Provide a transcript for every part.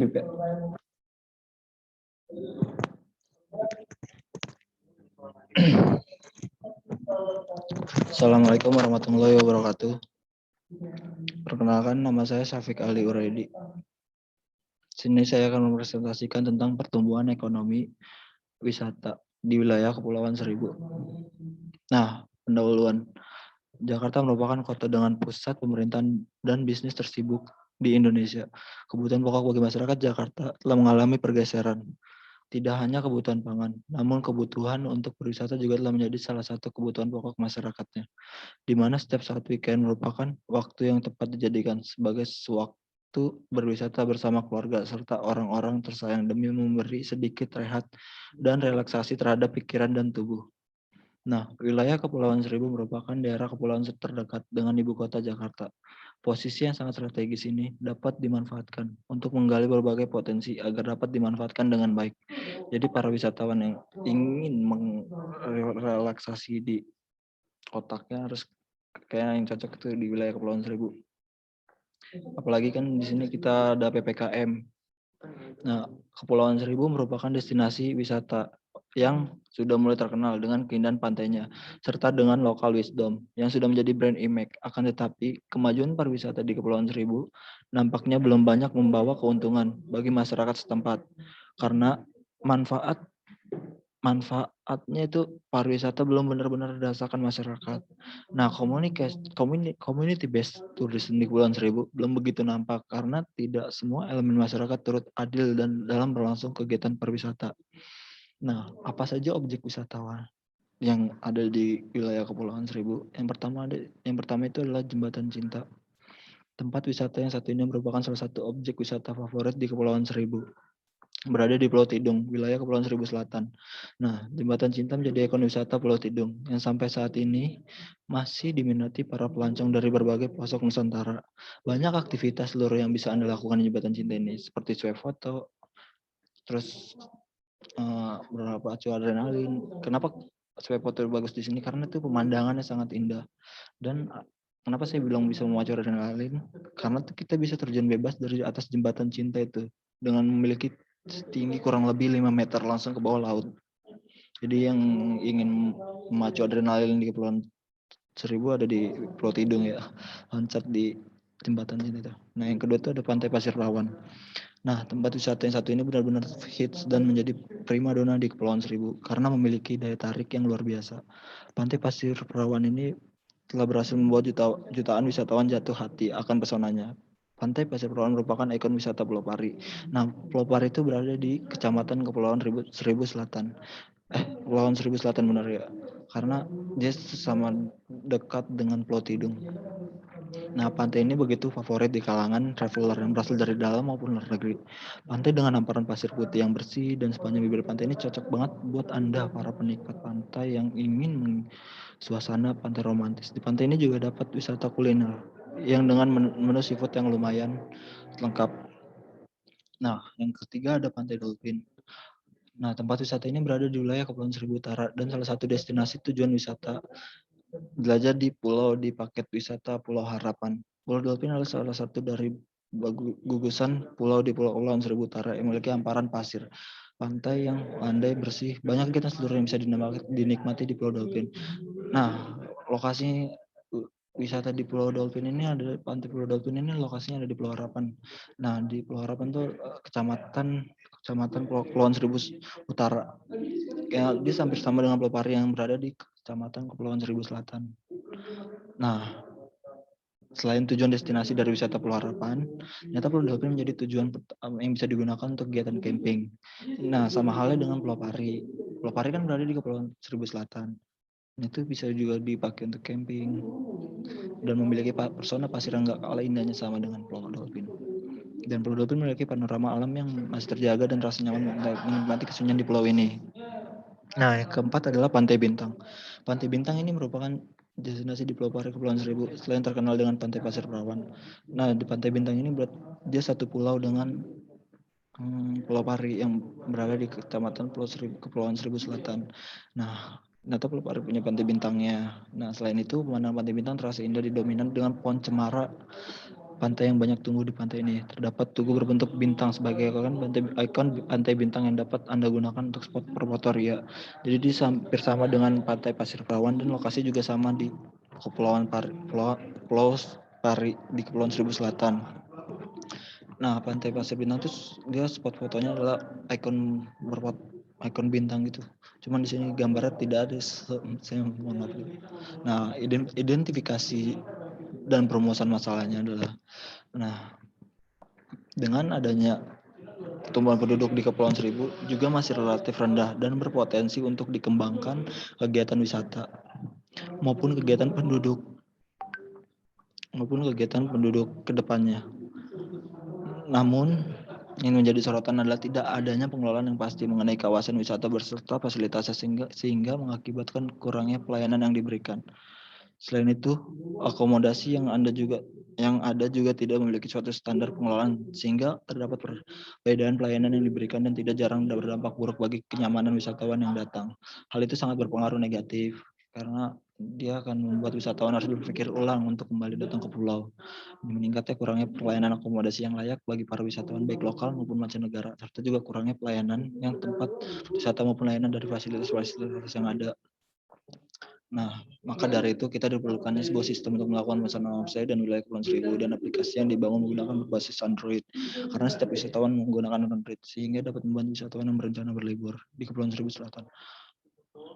Bib ya. Assalamualaikum warahmatullahi wabarakatuh. Perkenalkan, nama saya Syafiq Ali Uraidi. Sini saya akan mempresentasikan tentang pertumbuhan ekonomi wisata di wilayah Kepulauan Seribu. Nah, pendahuluan. Jakarta merupakan kota dengan pusat pemerintahan dan bisnis tersibuk di Indonesia. Kebutuhan pokok bagi masyarakat Jakarta telah mengalami pergeseran. Tidak hanya kebutuhan pangan, namun kebutuhan untuk berwisata juga telah menjadi salah satu kebutuhan pokok masyarakatnya, di mana setiap saat weekend merupakan waktu yang tepat dijadikan sebagai sewaktu berwisata bersama keluarga serta orang-orang tersayang demi memberi sedikit rehat dan relaksasi terhadap pikiran dan tubuh. Nah, wilayah Kepulauan Seribu merupakan daerah kepulauan terdekat dengan ibu kota Jakarta. Posisi yang sangat strategis ini dapat dimanfaatkan untuk menggali berbagai potensi agar dapat dimanfaatkan dengan baik. Jadi para wisatawan yang ingin merelaksasi di otaknya harus kayak yang cocok itu di wilayah Kepulauan Seribu. Apalagi kan di sini kita ada PPKM. Nah, Kepulauan Seribu merupakan destinasi wisata yang sudah mulai terkenal dengan keindahan pantainya, serta dengan local wisdom yang sudah menjadi brand image. Akan tetapi, kemajuan pariwisata di Kepulauan Seribu nampaknya belum banyak membawa keuntungan bagi masyarakat setempat, karena manfaatnya itu pariwisata belum benar-benar dirasakan masyarakat. Nah, community based tourism di Kepulauan Seribu belum begitu nampak karena tidak semua elemen masyarakat turut adil dan dalam berlangsung kegiatan pariwisata. Nah, apa saja objek wisatawan yang ada di wilayah Kepulauan Seribu? Yang pertama itu adalah Jembatan Cinta. Tempat wisata yang satu ini merupakan salah satu objek wisata favorit di Kepulauan Seribu. Berada di Pulau Tidung, wilayah Kepulauan Seribu Selatan. Nah, Jembatan Cinta menjadi ikon wisata Pulau Tidung yang sampai saat ini masih diminati para pelancong dari berbagai pelosok Nusantara. Banyak aktivitas seluruh yang bisa Anda lakukan di Jembatan Cinta ini, seperti swap foto, terus beberapa acu adrenalin. Kenapa swap foto bagus di sini? Karena itu pemandangannya sangat indah. Dan kenapa saya bilang bisa memacu adrenalin? Karena kita bisa terjun bebas dari atas Jembatan Cinta itu dengan memiliki setinggi kurang lebih 5 meter langsung ke bawah laut. Jadi yang ingin memacu adrenalin di Kepulauan Seribu ada di Pulau Tidung ya, loncat di Jembatan Cinta itu. Nah, yang kedua itu ada Pantai Pasir Perawan. Nah, tempat wisata yang satu ini benar-benar hits dan menjadi primadona di Kepulauan Seribu karena memiliki daya tarik yang luar biasa. Pantai Pasir Perawan ini telah berhasil membuat jutaan wisatawan jatuh hati akan pesonanya. Pantai Pasir Perawan merupakan ikon wisata Pulau Pari. Nah, Pulau Pari itu berada di Kecamatan Kepulauan Seribu Selatan. Kepulauan Seribu Selatan benar ya. Karena dia sama dekat dengan Pulau Tidung. Nah, pantai ini begitu favorit di kalangan traveler yang berasal dari dalam maupun luar negeri. Pantai dengan hamparan pasir putih yang bersih dan sepanjang bibir pantai ini cocok banget buat Anda para penikmat pantai yang ingin suasana pantai romantis. Di pantai ini juga dapat wisata kuliner yang dengan menu seafood yang lumayan lengkap. Nah, yang ketiga ada Pantai Dolphin. Nah, tempat wisata ini berada di wilayah Kepulauan Seribu Utara dan salah satu destinasi tujuan wisata belajar di paket wisata Pulau Harapan. Pulau Dolphin adalah salah satu dari gugusan pulau di Kepulauan Seribu Utara yang memiliki hamparan pasir, pantai yang landai bersih, banyak kegiatan seluruh yang bisa dinikmati di Pulau Dolphin. Nah, lokasi wisata di Pulau Dolphin ini ada pantai Pulau Dolphin ini lokasinya ada di Pulau Harapan. Nah, di Pulau Harapan tuh kecamatan Kepulauan Seribu Utara. Ya, dia hampir sama dengan Pulau Pari yang berada di Kecamatan Kepulauan Seribu Selatan. Nah, selain tujuan destinasi dari wisata Pulau Harapan, ternyata Pulau Dolphin menjadi tujuan yang bisa digunakan untuk kegiatan camping. Nah, sama halnya dengan Pulau Pari. Pulau Pari kan berada di Kepulauan Seribu Selatan. Itu bisa juga dipakai untuk camping dan memiliki persona pasir yang nggak kalah indahnya sama dengan Pulau Dolphin. Dan Pulau Dolphin memiliki panorama alam yang masih terjaga dan rasa nyaman menikmati kesunyian di pulau ini. Nah, yang keempat adalah Pantai Bintang. Pantai Bintang ini merupakan destinasi di Pulau Pari, Kepulauan Seribu, selain terkenal dengan Pantai Pasir Perawan. Nah, di Pantai Bintang ini dia satu pulau dengan Pulau Pari yang berada di Kecamatan Kepulauan Seribu Selatan. Nah, ternyata Pulau Pari punya Pantai Bintangnya. Nah, selain itu, pemandangan Pantai Bintang terasa indah didominan dengan pohon cemara. pantai yang banyak tumbuh di pantai ini. Terdapat tugu berbentuk bintang sebagai ikon pantai bintang yang dapat Anda gunakan untuk spot fotoria. Jadi dia hampir sama dengan pantai Pasir Perawan dan lokasi juga sama di Pulau Pari di Kepulauan Seribu Selatan. Nah, pantai Pasir Bintang itu dia spot fotonya adalah ikon bintang gitu. Cuman di sini gambarnya tidak ada, saya mohon maaf. Nah, identifikasi dan perumusan masalahnya adalah, nah, dengan adanya pertumbuhan penduduk di Kepulauan Seribu juga masih relatif rendah dan berpotensi untuk dikembangkan kegiatan wisata maupun kegiatan penduduk ke depannya. Namun, yang menjadi sorotan adalah tidak adanya pengelolaan yang pasti mengenai kawasan wisata beserta fasilitasnya sehingga mengakibatkan kurangnya pelayanan yang diberikan. Selain itu, akomodasi yang ada juga tidak memiliki suatu standar pengelolaan sehingga terdapat perbedaan pelayanan yang diberikan dan tidak jarang berdampak buruk bagi kenyamanan wisatawan yang datang. Hal itu sangat berpengaruh negatif karena dia akan membuat wisatawan harus berpikir ulang untuk kembali datang ke pulau. Meningkatnya kurangnya pelayanan akomodasi yang layak bagi para wisatawan baik lokal maupun mancanegara, serta juga kurangnya pelayanan yang tempat wisata maupun layanan dari fasilitas-fasilitas yang ada. Nah, maka dari itu kita diperlukannya sebuah sistem untuk melakukan pemesanan homestay dan wilayah Kepulauan Seribu dan aplikasi yang dibangun menggunakan berbasis Android. Karena setiap wisatawan menggunakan Android sehingga dapat membantu wisatawan yang berencana berlibur di Kepulauan Seribu Selatan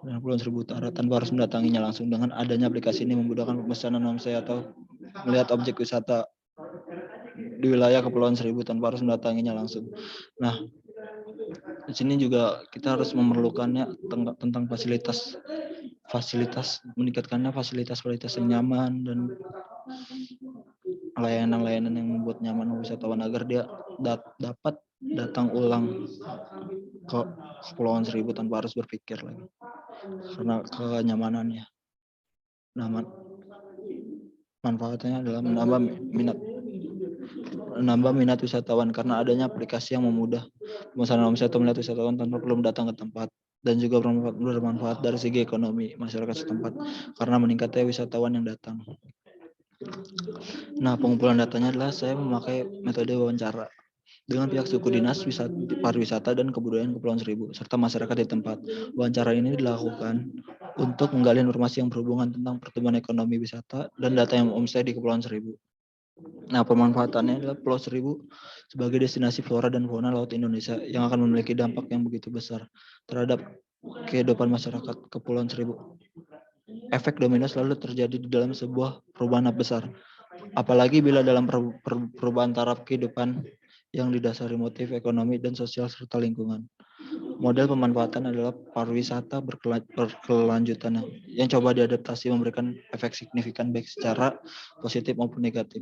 dan Kepulauan Seribu Utara tanpa harus mendatanginya langsung. Dengan adanya aplikasi ini memudahkan pemesanan homestay atau melihat objek wisata di wilayah Kepulauan Seribu tanpa harus mendatanginya langsung. Nah, di sini juga kita harus memerlukannya tentang meningkatkannya fasilitas yang nyaman dan layanan-layanan yang membuat nyaman wisatawan agar dia dapat datang ulang ke Kepulauan Seribu tanpa harus berpikir lagi karena kenyamanannya. Nah, manfaatnya adalah menambah minat wisatawan karena adanya aplikasi yang memudah pemesanan omset atau melihat wisatawan tanpa perlu datang ke tempat, dan juga bermanfaat dari segi ekonomi masyarakat setempat karena meningkatnya wisatawan yang datang. Nah, pengumpulan datanya adalah saya memakai metode wawancara dengan pihak suku dinas pariwisata dan kebudayaan Kepulauan Seribu serta masyarakat di tempat. Wawancara ini dilakukan untuk menggali informasi yang berhubungan tentang pertumbuhan ekonomi wisata dan data yang homestay di Kepulauan Seribu. Nah, pemanfaatannya adalah Pulau Seribu sebagai destinasi flora dan fauna laut Indonesia yang akan memiliki dampak yang begitu besar terhadap kehidupan masyarakat Kepulauan Seribu. Efek domino selalu terjadi di dalam sebuah perubahan besar, apalagi bila dalam perubahan taraf kehidupan yang didasari motif ekonomi dan sosial serta lingkungan. Model pemanfaatan adalah pariwisata berkelanjutan yang coba diadaptasi memberikan efek signifikan baik secara positif maupun negatif.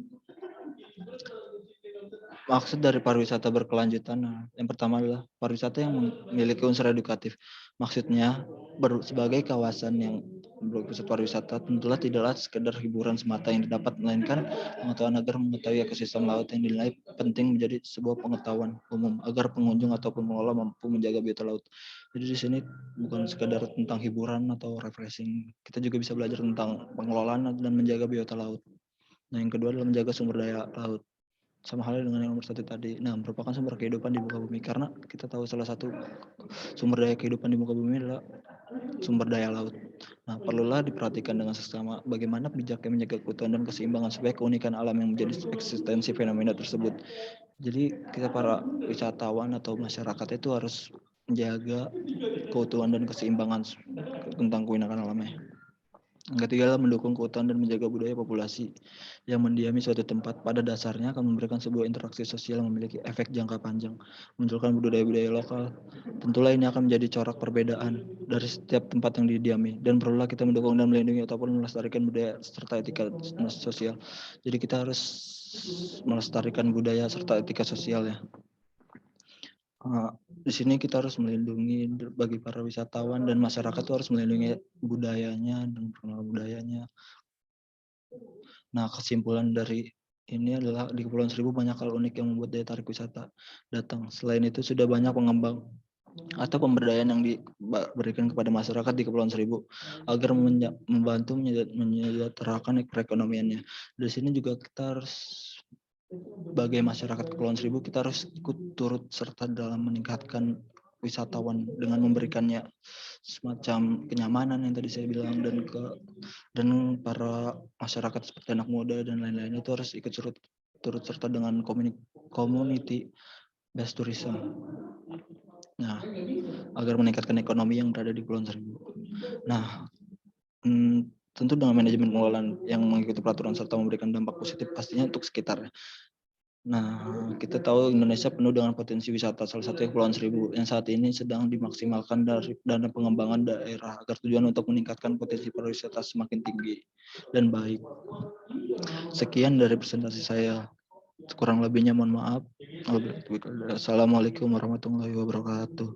Maksud dari pariwisata berkelanjutan, yang pertama adalah pariwisata yang memiliki unsur edukatif. Maksudnya sebagai kawasan yang berpusat pariwisata tentulah tidaklah sekedar hiburan semata yang didapat, melainkan pengetahuan agar mengetahui ekosistem laut yang dinilai penting menjadi sebuah pengetahuan umum agar pengunjung ataupun pengelola mampu menjaga biota laut. Jadi di sini bukan sekedar tentang hiburan atau refreshing, kita juga bisa belajar tentang pengelolaan dan menjaga biota laut. Nah, yang kedua adalah menjaga sumber daya laut. Sama halnya dengan yang nomor satu tadi. Nah, merupakan sumber kehidupan di muka bumi karena kita tahu salah satu sumber daya kehidupan di muka bumi adalah sumber daya laut. Nah, perlulah diperhatikan dengan seksama bagaimana bijaknya menjaga keutuhan dan keseimbangan supaya keunikan alam yang menjadi eksistensi fenomena tersebut. Jadi kita para wisatawan atau masyarakat itu harus menjaga keutuhan dan keseimbangan tentang keunikan alamnya. Yang ketiga adalah mendukung keutuhan dan menjaga budaya populasi yang mendiami suatu tempat. Pada dasarnya akan memberikan sebuah interaksi sosial yang memiliki efek jangka panjang, munculkan budaya-budaya lokal. Tentulah ini akan menjadi corak perbedaan dari setiap tempat yang didiami, dan perlulah kita mendukung dan melindungi ataupun melestarikan budaya serta etika sosial. Jadi kita harus melestarikan budaya serta etika sosial ya. Di sini kita harus melindungi bagi para wisatawan dan masyarakat itu harus melindungi budayanya dan pengelola budayanya. Nah, kesimpulan dari ini adalah di Kepulauan Seribu banyak hal unik yang membuat daya tarik wisata datang. Selain itu sudah banyak pengembang atau pemberdayaan yang diberikan kepada masyarakat di Kepulauan Seribu agar membantu menyejahterakan perekonomiannya. Di sini juga kita harus sebagai masyarakat Kepulauan Seribu kita harus ikut turut serta dalam meningkatkan wisatawan dengan memberikannya semacam kenyamanan yang tadi saya bilang, dan para masyarakat seperti anak muda dan lain-lain itu harus ikut turut serta dengan community based tourism. Nah, agar meningkatkan ekonomi yang berada di Kepulauan Seribu. Nah, tentu dengan manajemen pengelolaan yang mengikuti peraturan serta memberikan dampak positif pastinya untuk sekitarnya. Nah, kita tahu Indonesia penuh dengan potensi wisata, salah satunya Kepulauan Seribu yang saat ini sedang dimaksimalkan dari dana pengembangan daerah agar tujuan untuk meningkatkan potensi pariwisata semakin tinggi dan baik. Sekian dari presentasi saya. Kurang lebihnya mohon maaf. Assalamualaikum warahmatullahi wabarakatuh.